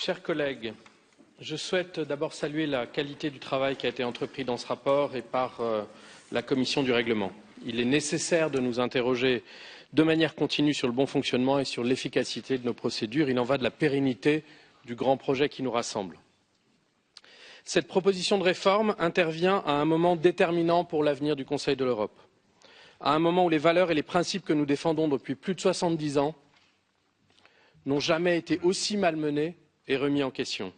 Chers collègues, je souhaite d'abord saluer la qualité du travail qui a été entrepris dans ce rapport et par la Commission du règlement. Il est nécessaire de nous interroger de manière continue sur le bon fonctionnement et sur l'efficacité de nos procédures. Il en va de la pérennité du grand projet qui nous rassemble. Cette proposition de réforme intervient à un moment déterminant pour l'avenir du Conseil de l'Europe, à un moment où les valeurs et les principes que nous défendons depuis plus de 70 ans n'ont jamais été aussi malmenés et remis en question.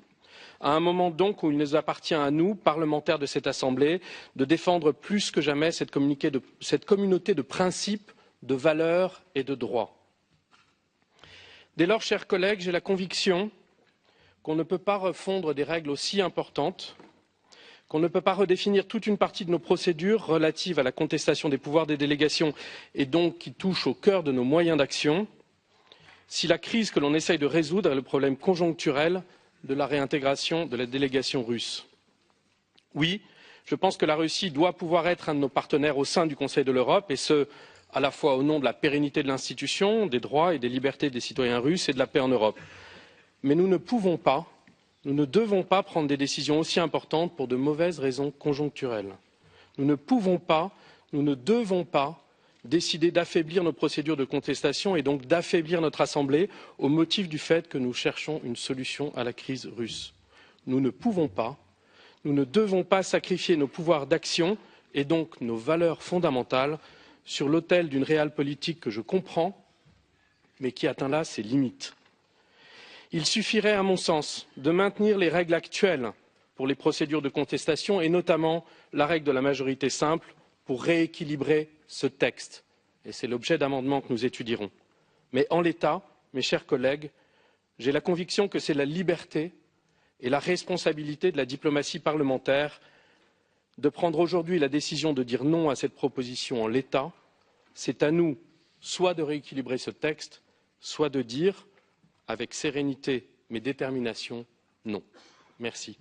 À un moment donc où il nous appartient à nous, parlementaires de cette Assemblée, de défendre plus que jamais cette communauté de principes, de valeurs et de droits. Dès lors, chers collègues, j'ai la conviction qu'on ne peut pas refondre des règles aussi importantes, qu'on ne peut pas redéfinir toute une partie de nos procédures relatives à la contestation des pouvoirs des délégations et donc qui touchent au cœur de nos moyens d'action, si la crise que l'on essaye de résoudre est le problème conjoncturel de la réintégration de la délégation russe. Oui, je pense que la Russie doit pouvoir être un de nos partenaires au sein du Conseil de l'Europe, et ce, à la fois au nom de la pérennité de l'institution, des droits et des libertés des citoyens russes et de la paix en Europe. Mais nous ne pouvons pas, nous ne devons pas prendre des décisions aussi importantes pour de mauvaises raisons conjoncturelles. Nous ne pouvons pas, nous ne devons pas décider d'affaiblir nos procédures de contestation et donc d'affaiblir notre Assemblée au motif du fait que nous cherchons une solution à la crise russe. Nous ne pouvons pas, nous ne devons pas sacrifier nos pouvoirs d'action et donc nos valeurs fondamentales sur l'autel d'une realpolitik que je comprends, mais qui atteint là ses limites. Il suffirait, à mon sens, de maintenir les règles actuelles pour les procédures de contestation et notamment la règle de la majorité simple pour rééquilibrer ce texte. Et c'est l'objet d'amendements que nous étudierons. Mais en l'état, mes chers collègues, j'ai la conviction que c'est la liberté et la responsabilité de la diplomatie parlementaire de prendre aujourd'hui la décision de dire non à cette proposition en l'état. C'est à nous soit de rééquilibrer ce texte, soit de dire avec sérénité mais détermination non. Merci.